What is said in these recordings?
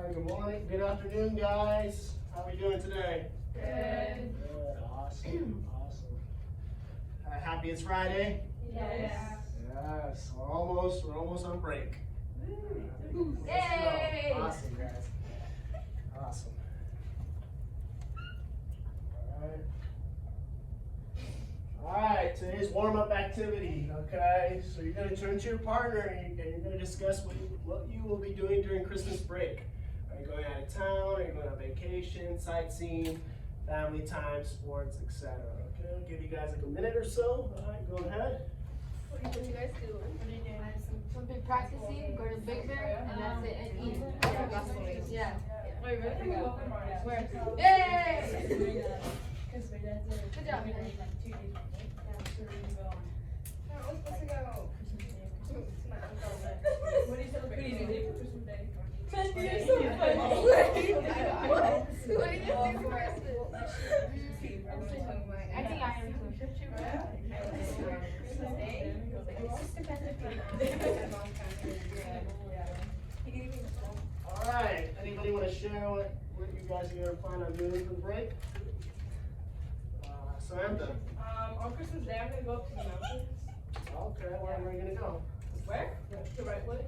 right, good morning, good afternoon, guys. How are we doing today? Good. Good, awesome. Happy it's Friday? Yes. Yes, we're almost on break. Yay! Awesome, guys. Awesome. All right, today's warm-up activity, okay? So you're going to turn to your partner and you're going to discuss what you will be doing during Christmas break. Are you going out of town? Are you going on vacation, sightseeing, family time, sports, etc.? Okay, I'll give you guys like a minute or so. All right, go ahead. What do you guys do? Some big practicing, go to Big Bear, and that's it, and eat. Yeah. Wait, really? Where? Yay! Good job, man. I was supposed to go to my uncle's. What are you celebrating for Christmas Day? You're so funny. What? What do you do for Christmas? I think I am too. Christmas Day? All right, anybody want to share what you guys are going to plan on doing for the break? Samantha. On Christmas Day, I'm gonna go up to the mountains. Okay, where are you going to go? Where? To Redwood.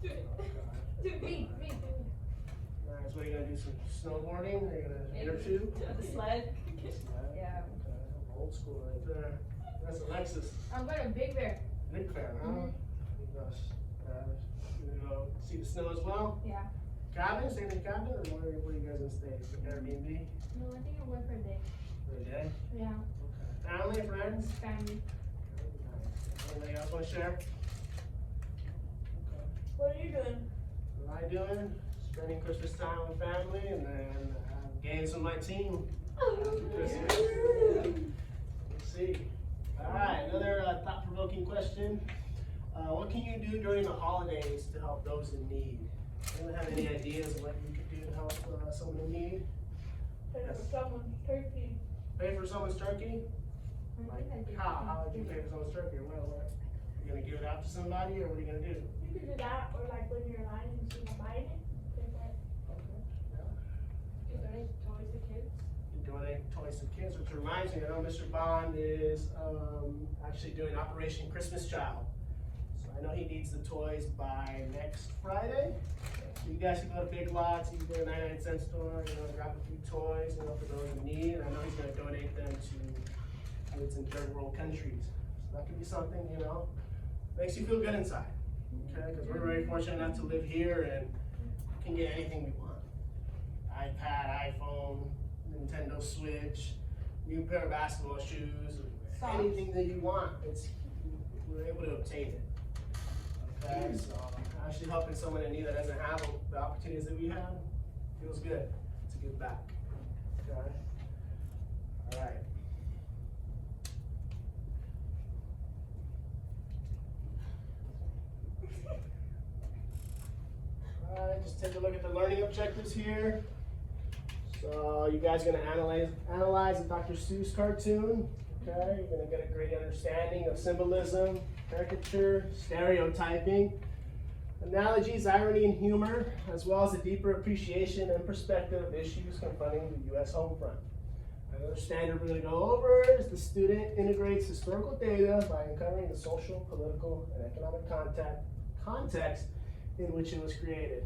To me. Nice, what are you going to do, some snowboarding? Are you going to inner tube? The sled. Yeah. Okay, old school right there. That's Alexis. I'm going to Big Bear. Big fan, huh? You go see the snow as well? Yeah. Cabin? Staying in the cabin? Or where are you guys going to stay? Airbnb? No, I think I went for a day. For a day? Yeah. Okay. Family, friends? Family. Anybody else want to share? Okay. What are you doing? What am I doing? Spending Christmas time with family and then games with my team. Christmas. Let's see. All right, another thought-provoking question. What can you do during the holidays to help those in need? Anyone have any ideas of what you could do to help someone in need? Pay for someone's turkey. Pay for someone's turkey? I think I did. How would you pay for someone's turkey? What? You gonna give it out to somebody, or what are you gonna do? You could do that, or like when you're in line and see them buying it. Pay for it. Okay. You donate toys to kids. You donate toys to kids, which reminds me, I know Mr. Bond is actually doing Operation Christmas Child. So I know he needs the toys by next Friday. So you guys can go to Big Lots, you can go to 99-cent store, grab a few toys, for those in need. And I know he's gonna donate them to kids in third world countries. So that could be something, makes you feel good inside. Okay, because we're very fortunate enough to live here and we can get anything we want. iPad, iPhone, Nintendo Switch, new pair of basketball shoes, anything that you want, we're able to obtain it. Okay, so actually helping someone in need that doesn't have the opportunities that we have feels good to give back. Okay, all right. Alright, just take a look at the learning objectives here. So you guys are going to analyze the Dr. Seuss cartoon. Okay, you're going to get a great understanding of symbolism, caricature, stereotyping, analogies, irony, and humor, as well as a deeper appreciation and perspective of issues confronting the U.S. home front. Another standard we're going to go over is the student integrates historical data by uncovering the social, political, and economic context in which it was created.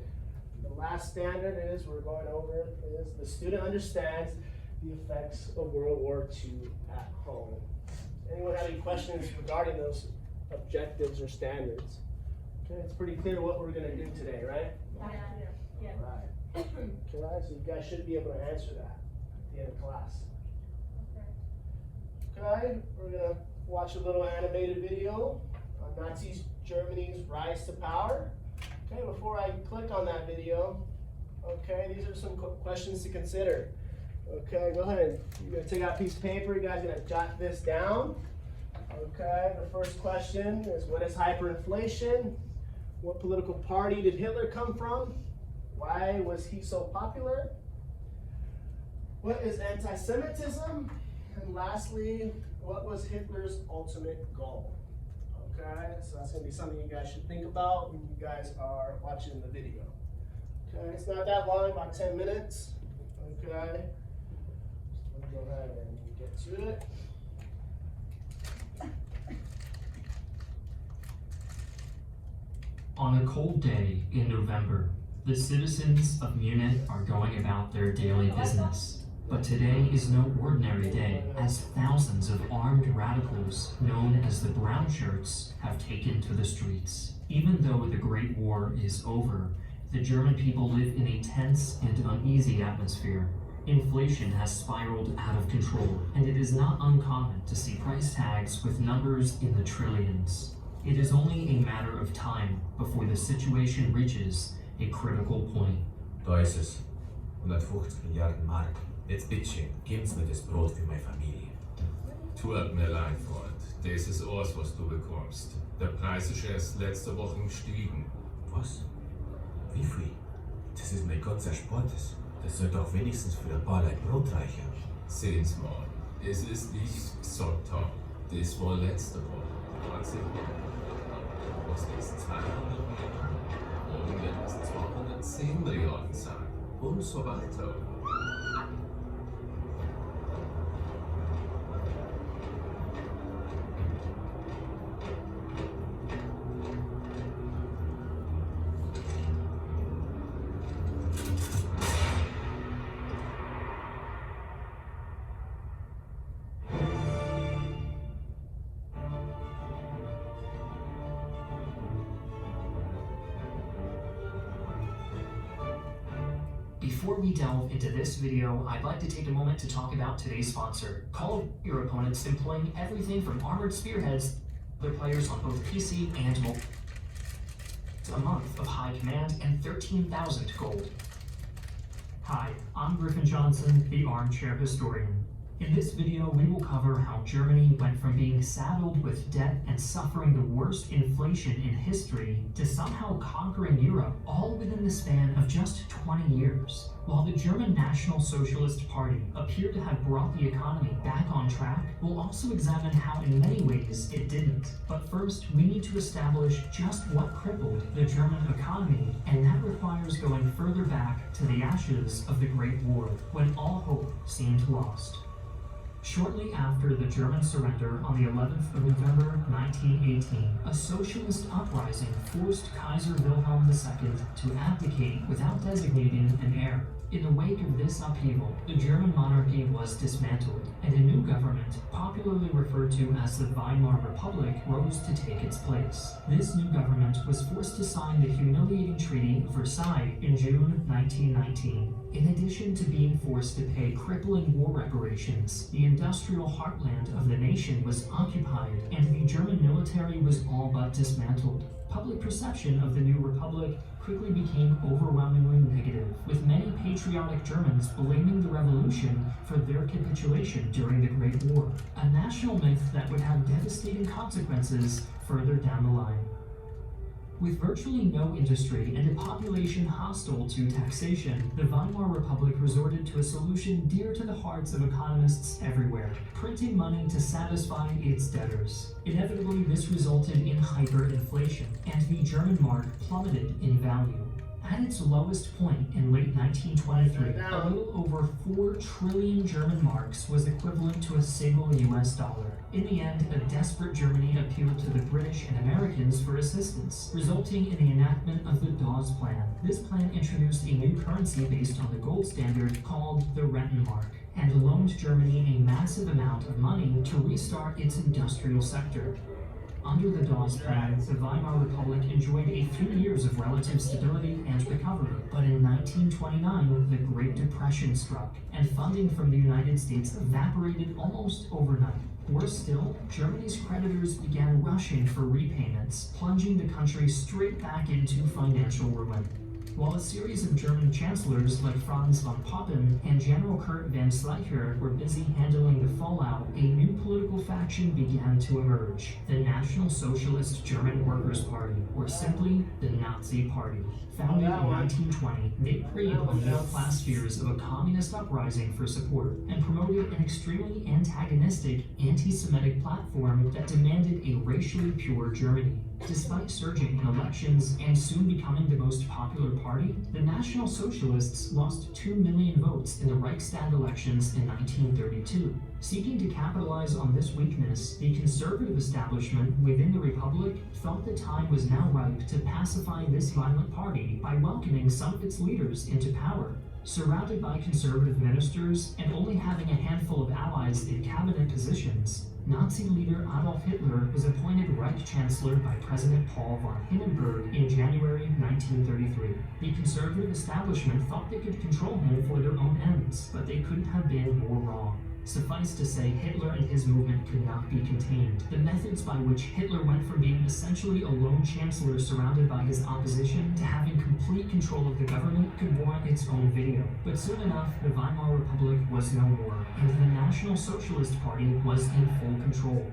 The last standard we're going over is the student understands the effects of World War II at home. Anyone have any questions regarding those objectives or standards? Okay, it's pretty clear what we're going to do today, right? Yeah. Right. Okay, so you guys should be able to answer that at the end of class. Okay, we're going to watch a little animated video on Nazi Germany's rise to power. Okay, before I click on that video, okay, these are some questions to consider. Okay, go ahead. You're going to take out a piece of paper. You guys are going to jot this down. Okay, the first question is, what is hyperinflation? What political party did Hitler come from? Why was he so popular? What is anti-Semitism? And lastly, what was Hitler's ultimate goal? Okay, so that's going to be something you guys should think about when you guys are watching the video. Okay, it's not that long, about 10 minutes. Okay. So let's go ahead and get to it. On a cold day in November, the citizens of Munich are going about their daily business. But today is no ordinary day, as thousands of armed radicals, known as the Brown Shirts, have taken to the streets. Even though the Great War is over, the German people live in a tense and uneasy atmosphere. Inflation has spiraled out of control, and it is not uncommon to see price tags with numbers in the trillions. It is only a matter of time before the situation reaches a critical point. Da ist es. 150 Milliarden Mark. Jetzt bitteschön, geben Sie mir das Brot für meine Familie. Tut mir leid, Freund. Das ist alles, was du bekommst. Der Preis ist erst letzte Woche gestiegen. Was? Wie viel? Das ist mein ganzer Sportes. Das soll doch wenigstens für ein paar Leute Brot reichen. Sehen's mal. Es ist nicht gesagt haben. Das war letzte Woche. 20 was ist 200 Milliarden? Morgen wird es 210 Milliarden sein. Und so weiter. Before we delve into this video, I'd like to take a moment to talk about today's sponsor. Call your opponents, employing everything from armored spearheads to other players on both PC and mobile. A month of high command and 13,000 gold. Hi, I'm Griffin Johnson, the Armchair Historian. In this video, we will cover how Germany went from being saddled with debt and suffering the worst inflation in history to somehow conquering Europe, all within the span of just 20 years. While the German National Socialist Party appeared to have brought the economy back on track, we'll also examine how in many ways it didn't. But first, we need to establish just what crippled the German economy, and that requires going further back to the ashes of the Great War, when all hope seemed lost. Shortly after the German surrender on the 11th of November 1918, a socialist uprising forced Kaiser Wilhelm II to abdicate without designating an heir. In the wake of this upheaval, the German monarchy was dismantled, and a new government, popularly referred to as the Weimar Republic, rose to take its place. This new government was forced to sign the humiliating Treaty of Versailles in June 1919. In addition to being forced to pay crippling war reparations, the industrial heartland of the nation was occupied, and the German military was all but dismantled. Public perception of the new republic quickly became overwhelmingly negative, with many patriotic Germans blaming the revolution for their capitulation during the Great War, a national myth that would have devastating consequences further down the line. With virtually no industry and a population hostile to taxation, the Weimar Republic resorted to a solution dear to the hearts of economists everywhere: printing money to satisfy its debtors. Inevitably, this resulted in hyperinflation, and the German mark plummeted in value. At its lowest point in late 1923, a little over 4 trillion German marks was equivalent to a single US dollar. In the end, a desperate Germany appealed to the British and Americans for assistance, resulting in the enactment of the Dawes Plan. This plan introduced a new currency based on the gold standard called the Rentenmark, and loaned Germany a massive amount of money to restart its industrial sector. Under the Dawes Plan, the Weimar Republic enjoyed a few years of relative stability and recovery, but in 1929, the Great Depression struck, and funding from the United States evaporated almost overnight. Worse still, Germany's creditors began rushing for repayments, plunging the country straight back into financial ruin. While a series of German chancellors like Franz von Papen and General Kurt von Schleicher were busy handling the fallout, a new political faction began to emerge: the National Socialist German Workers' Party, or simply the Nazi Party. Founded in 1920, they preyed on middle-class fears of a communist uprising for support, and promoted an extremely antagonistic, anti-Semitic platform that demanded a racially pure Germany. Despite surging in elections and soon becoming the most popular party, the National Socialists lost 2 million votes in the Reichstag elections in 1932. Seeking to capitalize on this weakness, the conservative establishment within the Republic thought the time was now ripe to pacify this violent party by welcoming some of its leaders into power. Surrounded by conservative ministers and only having a handful of allies in cabinet positions, Nazi leader Adolf Hitler was appointed Reich Chancellor by President Paul von Hindenburg in January 1933. The conservative establishment thought they could control him for their own ends, but they couldn't have been more wrong. Suffice to say, Hitler and his movement could not be contained. The methods by which Hitler went from being essentially a lone chancellor surrounded by his opposition to having complete control of the government could warrant its own video. But soon enough, the Weimar Republic was no more, and the National Socialist Party was in full control.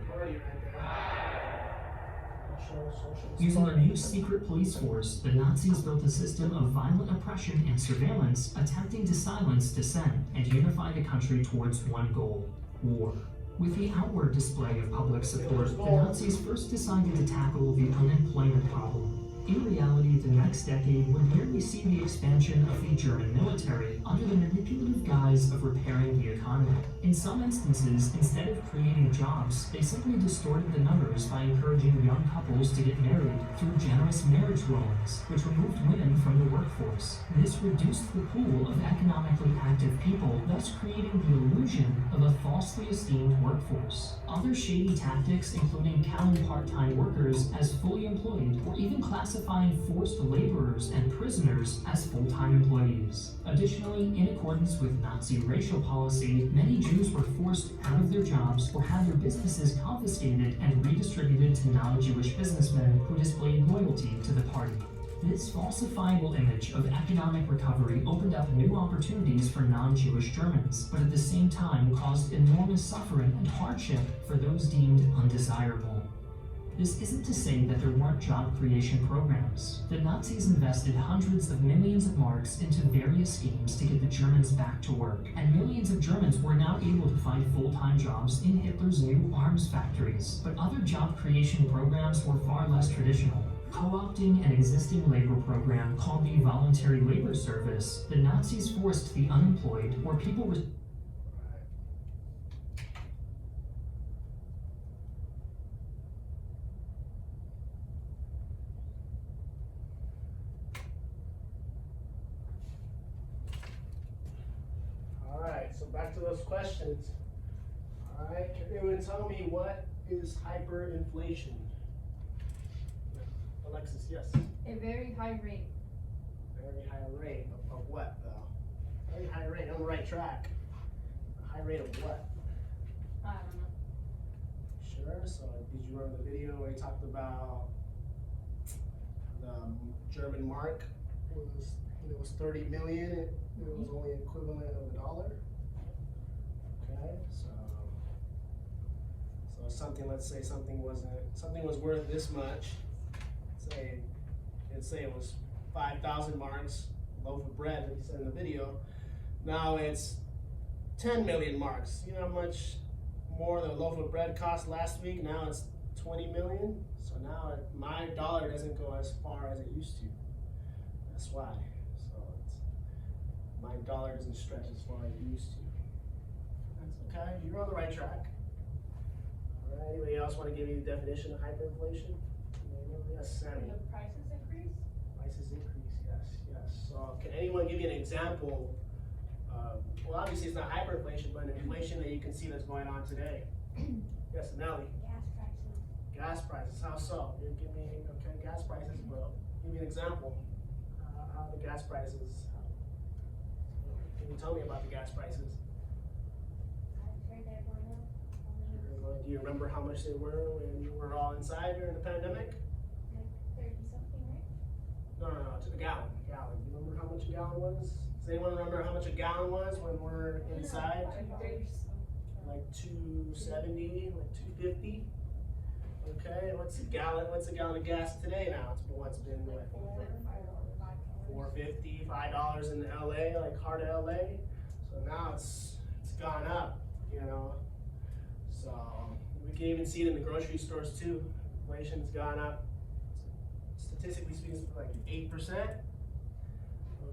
Using a new secret police force, the Nazis built a system of violent oppression and surveillance, attempting to silence dissent and unify the country towards one goal: war. With the outward display of public support, the Nazis first decided to tackle the unemployment problem. In reality, the next decade would merely see the expansion of the German military under the manipulative guise of repairing the economy. In some instances, instead of creating jobs, they simply distorted the numbers by encouraging young couples to get married through generous marriage loans, which removed women from the workforce. This reduced the pool of economically active people, thus creating the illusion of a falsely esteemed workforce. Other shady tactics, including counting part-time workers as fully employed, or even classifying forced laborers and prisoners as full-time employees. Additionally, in accordance with Nazi racial policy, many Jews were forced out of their jobs or had their businesses confiscated and redistributed to non-Jewish businessmen who displayed loyalty to the party. This falsifiable image of economic recovery opened up new opportunities for non-Jewish Germans, but at the same time caused enormous suffering and hardship for those deemed undesirable. This isn't to say that there weren't job creation programs. The Nazis invested hundreds of millions of marks into various schemes to get the Germans back to work, and millions of Germans were now able to find full-time jobs in Hitler's new arms factories. But other job creation programs were far less traditional. Co-opting an existing labor program called the Voluntary Labor Service, the Nazis forced the unemployed, or people So back to those questions. All right, can anyone tell me what is hyperinflation? Alexis, yes. A very high rate. Very high rate of what though? Very high rate, on the right track. A high rate of what? I don't know. Sure, so did you remember the video where he talked about the German mark? It was 30 million, it was only equivalent of $1. Okay, so something, let's say something was worth this much. Let's say it was 5,000 marks, a loaf of bread, like he said in the video. Now it's 10 million marks. You know how much more the loaf of bread cost last week? Now it's 20 million. So now my dollar doesn't go as far as it used to. That's why. So my dollar doesn't stretch as far as it used to. That's okay. You're on the right track. All right. Anybody else want to give you the definition of hyperinflation? Yes, Sammy. The prices increase? Prices increase, yes. So can anyone give you an example? Well, obviously it's not hyperinflation, but an inflation that you can see that's going on today. Yes, Nelly. Gas prices. Gas prices, how so? You give me, okay, gas prices, well, give me an example. How the gas prices, can you tell me about the gas prices? I'm sure they're going up. Do you remember how much they were when you were all inside during the pandemic? Like 30 something, right? No, to the gallon. Do you remember how much a gallon was? Does anyone remember how much a gallon was when we're inside? Like 270, like 250. Okay, what's a gallon of gas today now? It's been what? $4.50, $5 in LA, like heart of LA. So now it's gone up, you know. So we can even see it in the grocery stores too. Inflation's gone up statistically speaking, it's like 8%.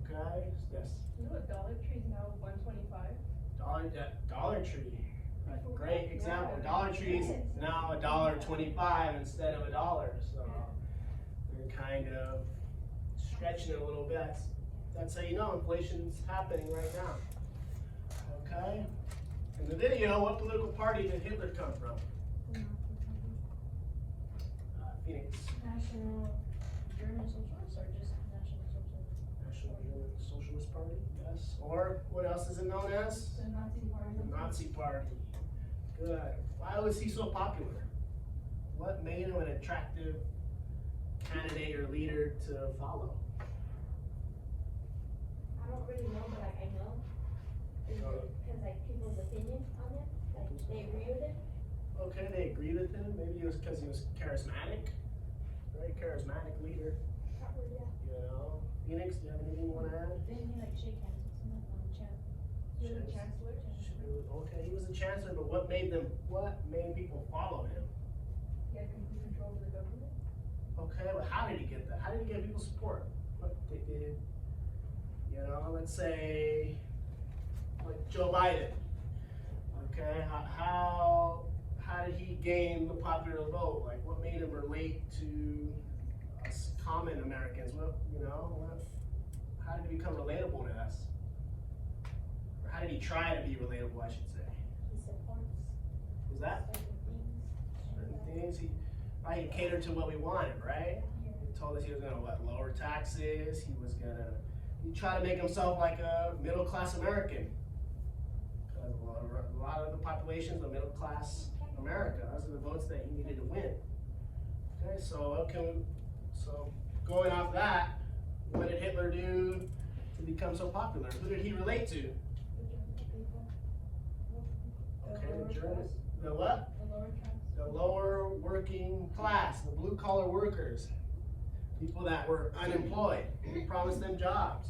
Okay, yes. You know what Dollar Tree is now 125? Dollar Tree, a great example. Dollar Tree is now $1.25 instead of $1. So they're kind of stretching it a little bit. That's how you know inflation's happening right now. Okay. In the video, what political party did Hitler come from? Phoenix. National German Socialist or just National Socialist? National German Socialist Party, yes. Or what else is it known as? The Nazi Party. The Nazi Party. Good. Why was he so popular? What made him an attractive candidate or leader to follow? I don't really know, but like I know. Because like people's opinion on him, like they agree with it. Okay, they agreed with him. Maybe it was because he was charismatic. Very charismatic leader. Probably, yeah. You know. Phoenix, do you have anything you want to add? Didn't he like shake hands with someone on the chat? He was a chancellor. Okay, he was a chancellor, but what made people follow him? He had complete control of the government. Okay, but how did he get that? How did he get people's support? What they did? You know, let's say like Joe Biden. Okay, how did he gain the popular vote? Like, what made him relate to us common Americans? How did he become relatable to us? Or how did he try to be relatable, I should say? He supports Was that certain things. certain things? He catered to what we wanted, right? He told us he was gonna lower taxes. He tried to make himself like a middle-class American. Because a lot of the population is a middle-class America. Those are the votes that he needed to win. Okay, so going off that, what did Hitler do to become so popular? Who did he relate to? Okay, the Germans. The what? The lower class. The lower working class, the blue-collar workers. People that were unemployed. He promised them jobs.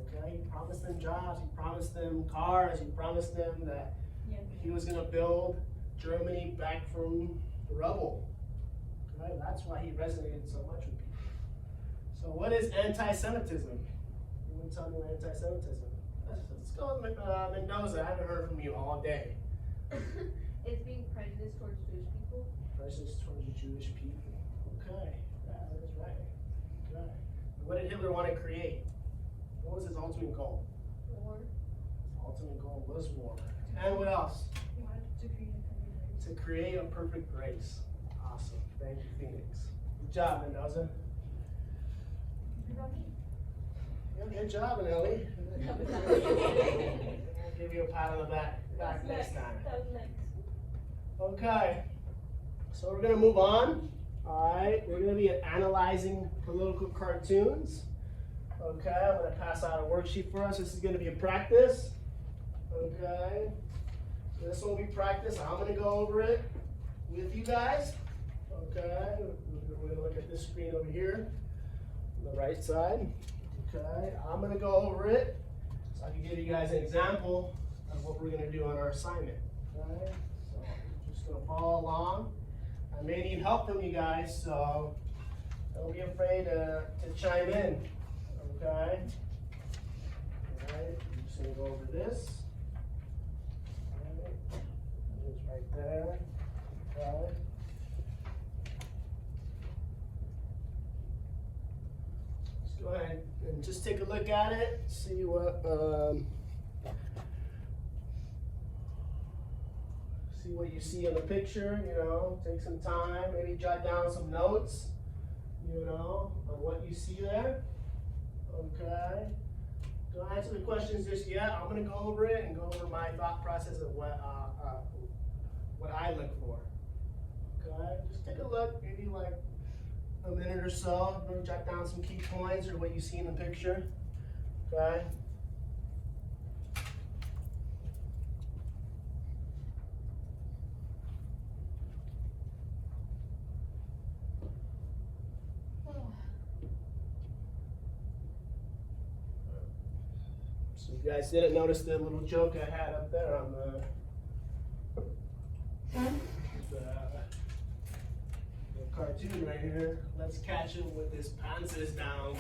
Okay, he promised them jobs, he promised them cars, he promised them that he was gonna build Germany back from the rubble. Okay, that's why he resonated so much with people. So what is anti-Semitism? You want to tell me what anti-Semitism? Let's go with Mendoza. I haven't heard from you all day. It's being prejudiced towards Jewish people. Prejudice towards Jewish people. Okay, that is right. Okay. What did Hitler want to create? What was his ultimate goal? War. His ultimate goal was war. And what else? He wanted to create a perfect race. To create a perfect race. Awesome. Thank you, Phoenix. Good job, Mendoza. What about me? Yeah, good job, Ellie. I'll give you a pat on the back next time. That was next. Okay. So we're gonna move on. Alright, we're gonna be analyzing political cartoons. Okay, I'm gonna pass out a worksheet for us. This is gonna be a practice. Okay. So this will be practice. I'm gonna go over it with you guys. Okay. We're gonna look at this screen over here on the right side. Okay. I'm gonna go over it so I can give you guys an example of what we're gonna do on our assignment. Okay. So I'm just gonna follow along. I may need help from you guys, so don't be afraid to chime in. Okay? Alright, I'm just gonna go over this. Alright, it's right there. Okay. Let's go ahead and just take a look at it, see what you see in the picture, take some time, maybe jot down some notes, on what you see there. Okay. Don't answer the questions just yet. I'm gonna go over it and go over my thought process of what I look for. Okay. Just take a look, maybe like a minute or so. Maybe jot down some key points or what you see in the picture. Okay. So you guys didn't notice the little joke I had up there on the cartoon right here. Let's catch him with his panzers down.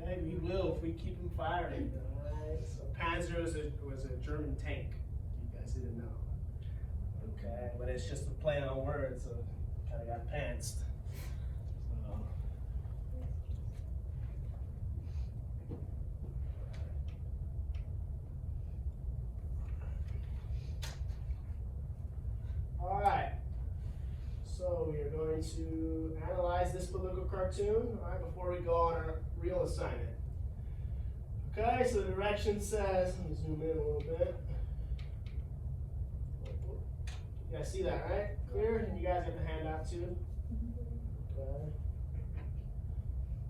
Okay, we will if we keep him firing. Alright, so Panzer was a German tank. You guys didn't know. Okay, but it's just a play on words, so kind of got pantsed. So. Alright, so we are going to analyze this political cartoon, alright, before we go on our real assignment. Okay, so the direction says, let me zoom in a little bit. You guys see that, right? Clear? And you guys get the handout too? Okay.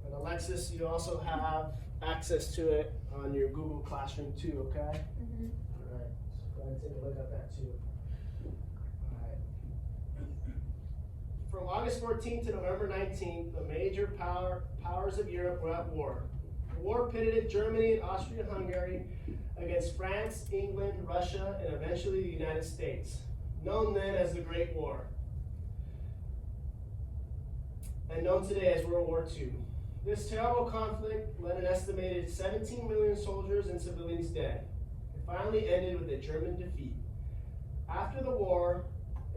And Alexis, you also have access to it on your Google Classroom too, okay? Alright, so go ahead and take a look at that too. From August 14th to November 19th, the major powers of Europe were at war. The war pitted Germany and Austria-Hungary against France, England, Russia, and eventually the United States, known then as the Great War, and known today as World War II. This terrible conflict led an estimated 17 million soldiers and civilians dead. It finally ended with a German defeat. After the war,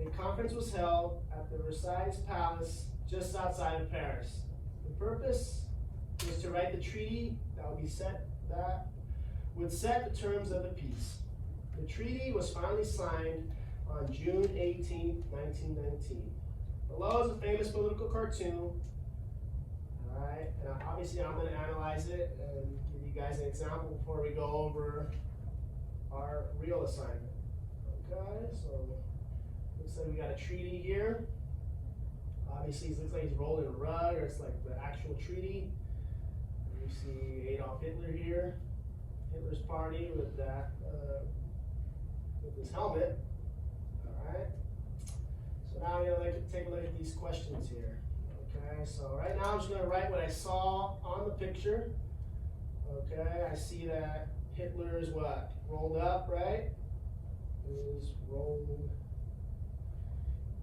a conference was held at the Versailles Palace just outside of Paris. The purpose was to write the treaty that would set the terms of the peace. The treaty was finally signed on June 18, 1919. Below is a famous political cartoon. Alright, and obviously I'm going to analyze it and give you guys an example before we go over our real assignment. Okay, so looks like we got a treaty here. Obviously, it looks like he's rolling a rug, or it's like the actual treaty. You see Adolf Hitler here, Hitler's party with that, with his helmet. All right. So now we're gonna take a look at these questions here. Okay. So right now I'm just gonna write what I saw on the picture. Okay. I see that Hitler is what? Rolled up, right? Is rolled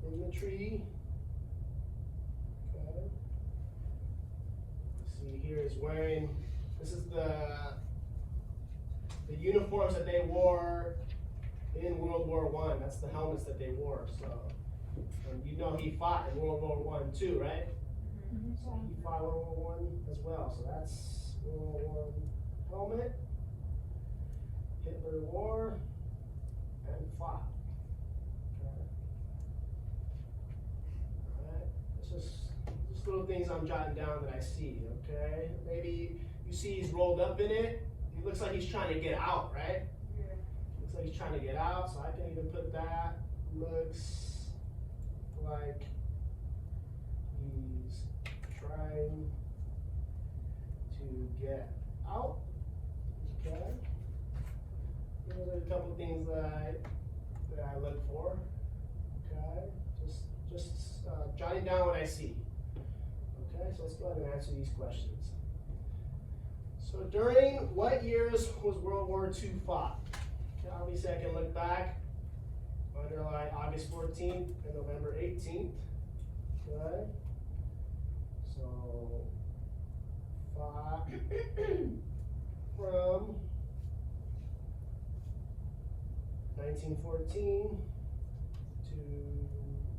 in the tree. Okay. See here is wearing, this is the uniforms that they wore in World War I. That's the helmets that they wore. So, and you know he fought in World War I too, right? Mm-hmm. So he fought World War I as well. So that's World War I helmet. Hitler wore and fought. Just little things I'm jotting down that I see, okay? Maybe you see he's rolled up in it. It looks like he's trying to get out, right? Yeah. Looks like he's trying to get out, so I can even put that. Looks like he's trying to get out, okay? Those are a couple things that I look for, okay? Just jotting down what I see. Okay, so let's go ahead and answer these questions. So during what years was World War II fought? Okay, obviously I can look back, underline August 14th and November 18th. Okay, so fought from 1914 to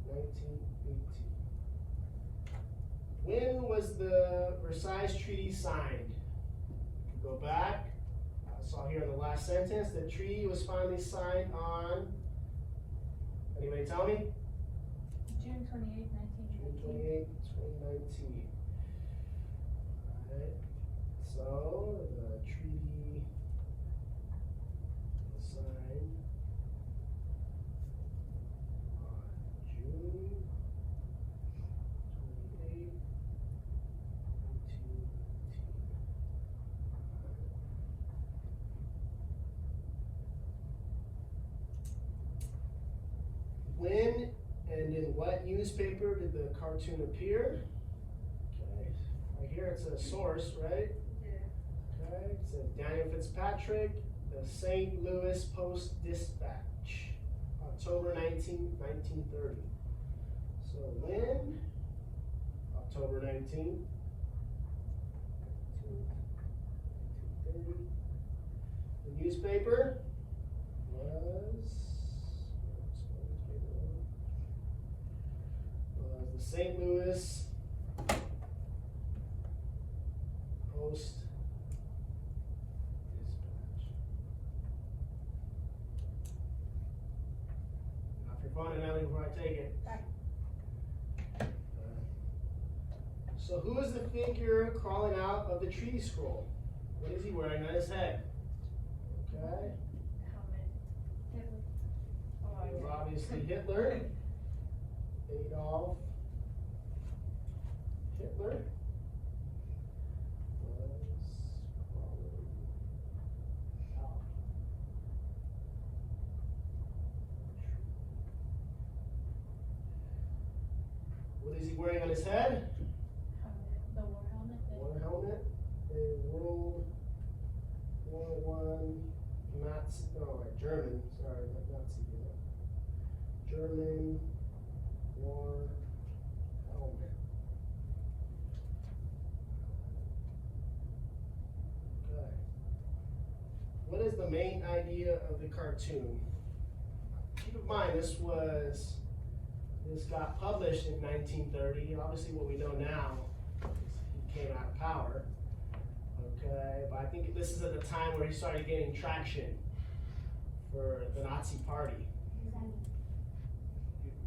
1918. When was the Versailles Treaty signed? Go back. I saw here in the last sentence, the treaty was finally signed on, anybody tell me? June 28, 1919. June 28, 2019. Alright, so the treaty was signed on June 28, 1919. When and in what newspaper did the cartoon appear? Okay, right here it says source, right? Yeah. Okay, it says Daniel Fitzpatrick, the St. Louis Post Dispatch, October 19, 1930. So when? October 19th. 2:30. The newspaper was the St. Louis Post Dispatch. Now, if you're finding that before I take it. So who is the figure crawling out of the treaty scroll? What is he wearing on his head? Okay. It was obviously Hitler. Adolf Hitler was crawling out. What is he wearing on his head? The war helmet. War helmet. A World War I Nazi, German, sorry, not Nazi, German war helmet. Okay. What is the main idea of the cartoon? Keep in mind, this got published in 1930. Obviously, what we know now is he came out of power. Okay, but I think this is at the time where he started getting traction for the Nazi Party.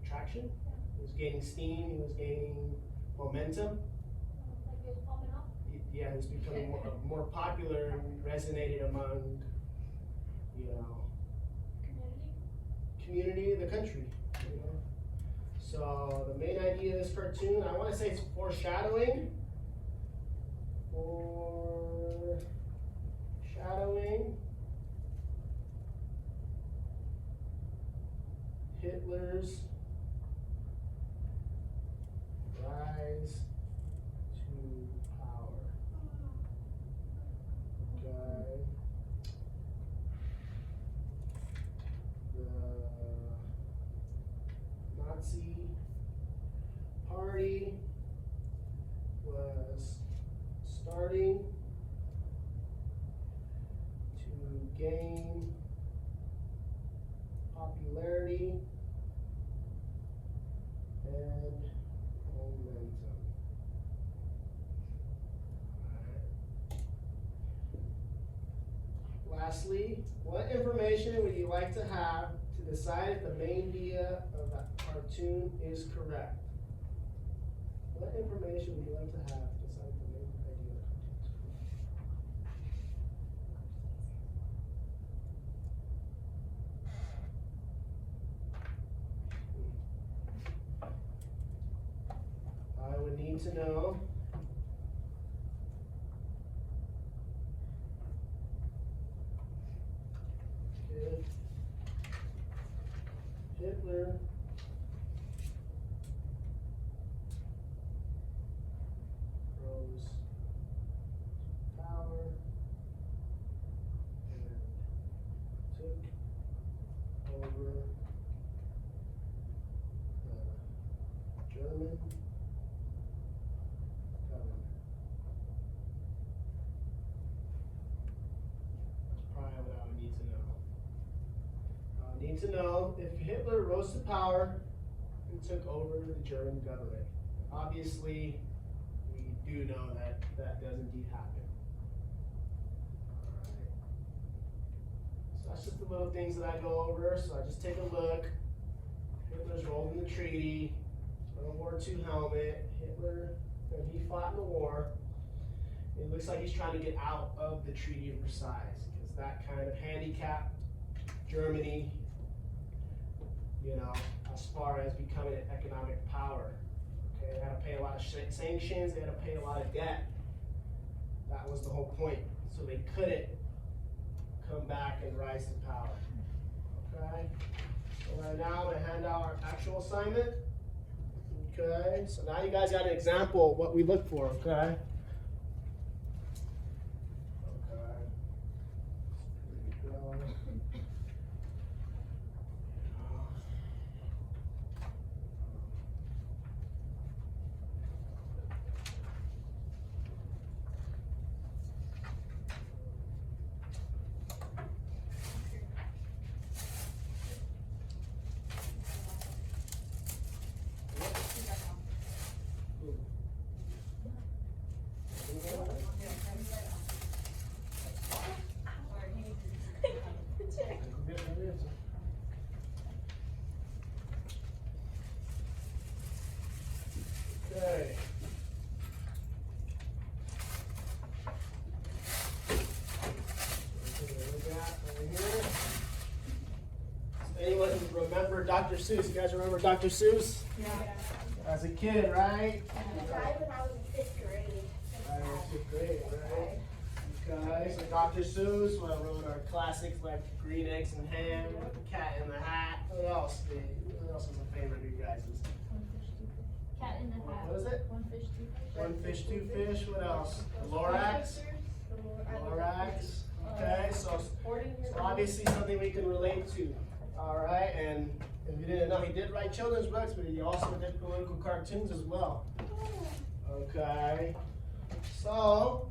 Traction? He was gaining steam, he was gaining momentum. Like it was popping up? Yeah, he was becoming more popular and resonated among, community of the country, So the main idea of this cartoon, I want to say it's foreshadowing. Hitler's rise to power. Okay. The Nazi Party was starting to gain popularity and momentum. All right. Lastly, what information would you like to have to decide if the main idea of that cartoon is correct? What information would you like to have to decide if the main idea of the cartoon is correct? I would need to know if Hitler rose to power and took over the German government. That's probably what I would need to know. I would need to know if Hitler rose to power and took over the German government. Obviously, we do know that that does indeed happen. Alright. So that's just the little things that I go over. So I just take a look. Hitler's role in the treaty, World War II helmet, Hitler, when he fought in the war. It looks like he's trying to get out of the Treaty of Versailles because that kind of handicapped Germany, as far as becoming an economic power. Okay, they had to pay a lot of sanctions, they had to pay a lot of debt. That was the whole point. So they couldn't come back and rise to power. Okay, so right now I'm gonna hand out our actual assignment. Okay, so now you guys got an example of what we look for, okay? remember Dr. Seuss? You guys remember Dr. Seuss? Yeah. As a kid, right? I tried when I was in 5th grade. I was in 5th grade, right? Okay, so Dr. Seuss wrote our classics like Green Eggs and Ham, Cat in the Hat. What else? What else is a favorite of you guys'? Cat in the Hat. What is it? One fish, two fish. One Fish, Two Fish. What else? Lorax. Lorax. Okay, so obviously something we can relate to. All right, and if you didn't know, he did write children's books, but he also did political cartoons as well. Okay, so all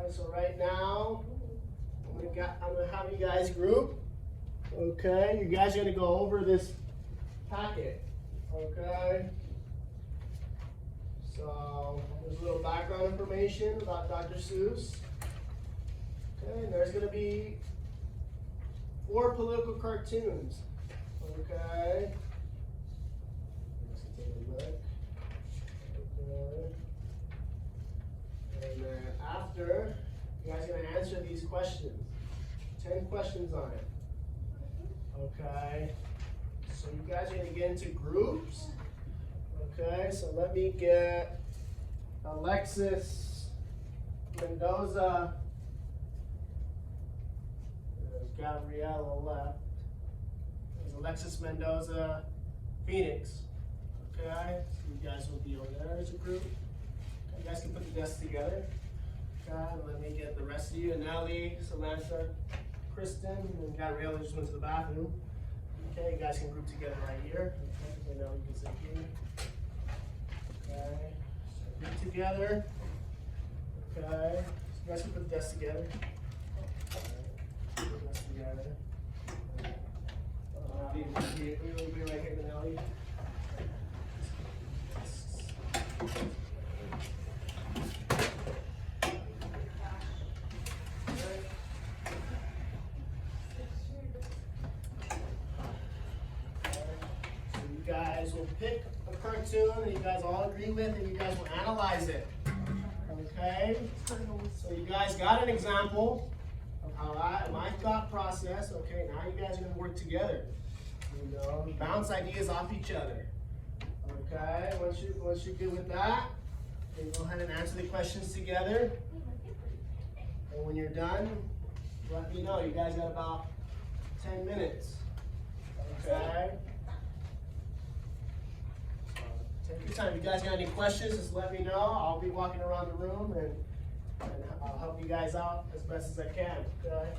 right, so right now I'm gonna have you guys group. Okay, you guys are gonna go over this packet. Okay. So there's a little background information about Dr. Seuss. Okay, and there's gonna be 4 political cartoons. Okay. Let's take a look. Okay. And then after, you guys are gonna answer these questions. 10 questions on it. Okay. So you guys are gonna get into groups. Okay, so let me get Alexis Mendoza. There's Gabriella left. There's Alexis Mendoza, Phoenix. Okay, so you guys will be over there as a group. Okay, you guys can put the desks together. Okay, let me get the rest of you. Nelly, Samantha, Kristen, and Gabriella just went to the bathroom. Okay, you guys can group together right here. Okay, so now you can sit here. Okay, so group together. Okay, so you guys can put the desks together. Put the desks together. We'll be right here, Nelly. Guys will pick a cartoon that you guys all agree with and you guys will analyze it. Okay? So you guys got an example of how my thought process. Okay, now you guys are gonna work together. You know, bounce ideas off each other. Okay, once you're good with that, then go ahead and answer the questions together. And when you're done, let me know. You guys got about 10 minutes. Okay? Take your time. If you guys got any questions, just let me know. I'll be walking around the room and I'll help you guys out as best as I can. Okay?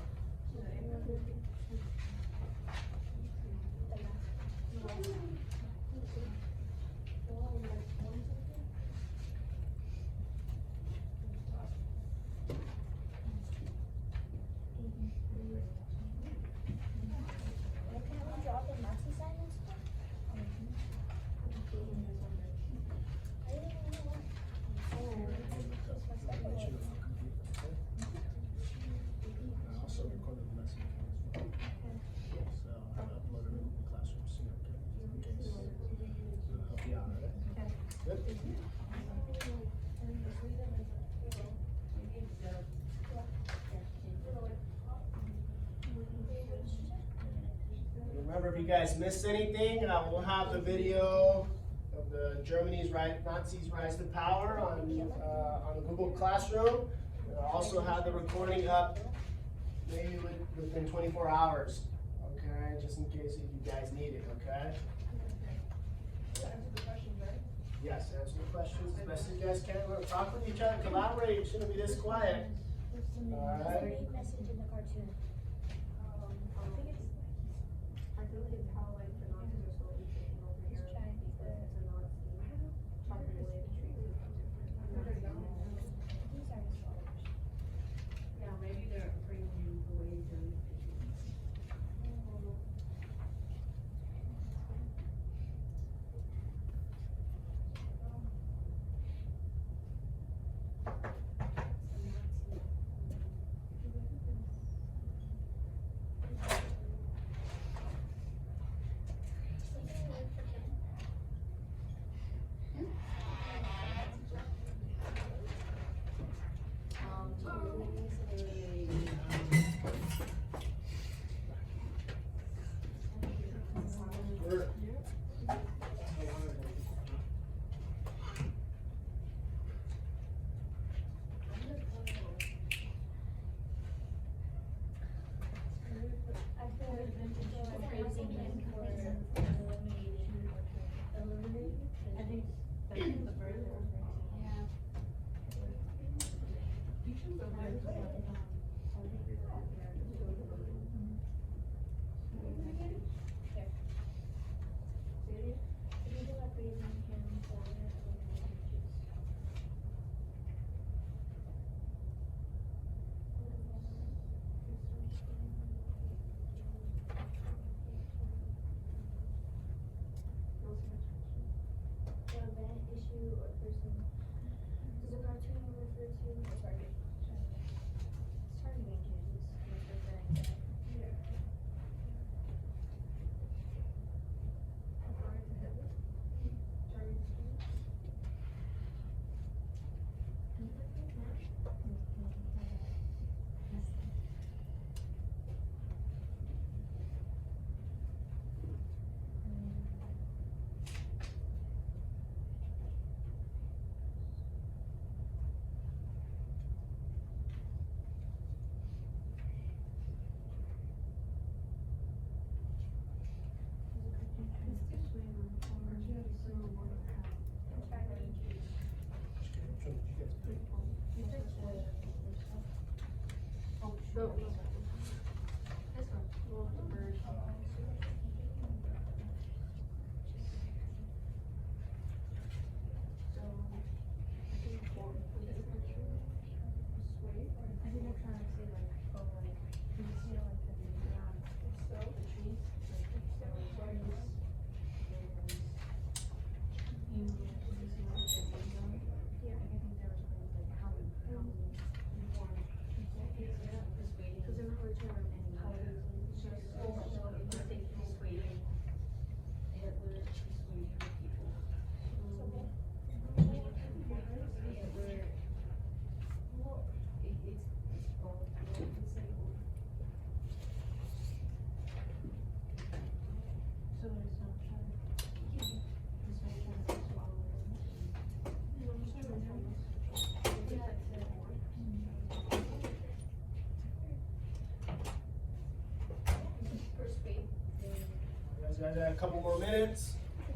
Remember, if you guys missed anything, we'll have the video of the Nazis rise to power on Google Classroom. I'll also have the recording up maybe within 24 hours. Okay, just in case if you guys need it. Okay. Answer the questions, right? Yes, answer the questions as best as you guys can. Talk with each other, collaborate. It shouldn't be this quiet. All right. Message in the cartoon. I feel like it's how like the Nazis are slowly taking over Europe because it's a Nazi populated trees. Yeah, maybe they're bringing away the I think that's the bird. Yeah. You choose a bird. Event, issue, or person. Does a cartoon refer to a target? Target ranges referring to. Go. This one. Well, the bird. So, I think for this picture, I think they're trying to say like, oh, like, you see like the trees, like, there was trees, you see what the trees are. Yeah. I think there was like how informed. Because they're not returning any colors. It's just so if you think he's waiting, Hitler is waiting for people. It's both. It's like, so it's not trying. It's not trying to swallow it. No, I'm just trying You guys got a couple more minutes. A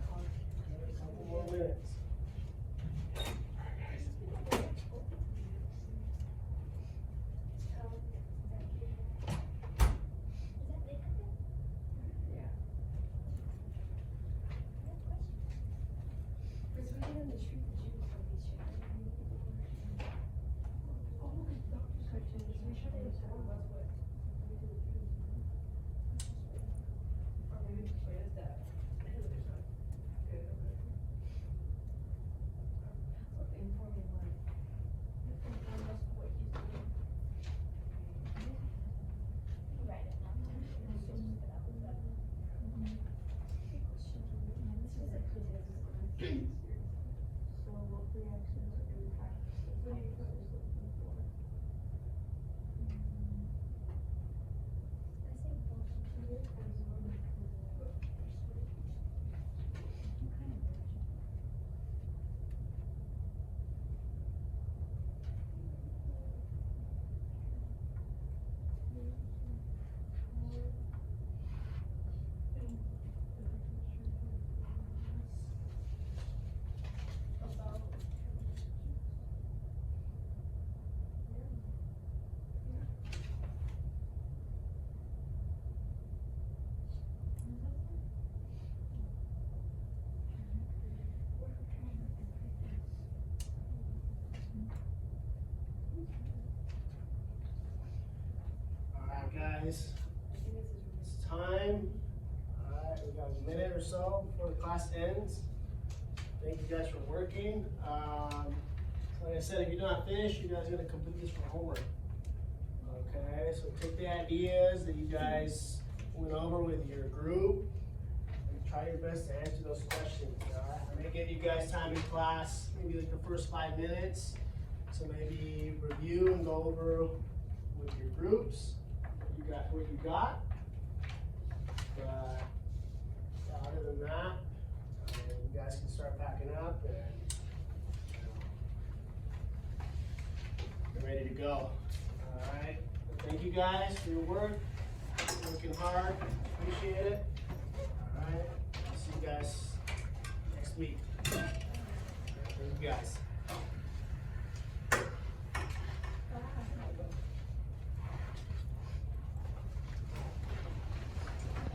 couple more minutes. Guys, it's time. Alright, we got a minute or so before the class ends. Thank you guys for working. So like I said, if you're not finished, you guys are going to complete this for homework. Okay, so take the ideas that you guys went over with your group and try your best to answer those questions. Alright, I'm going to give you guys time in class, maybe like the first 5 minutes. So maybe review and go over with your groups. You got what you got, but other than that, you guys can start packing up and you're ready to go. All right. Thank you guys for your work. working hard. Appreciate it. All right. See you guys next week. Thank you guys.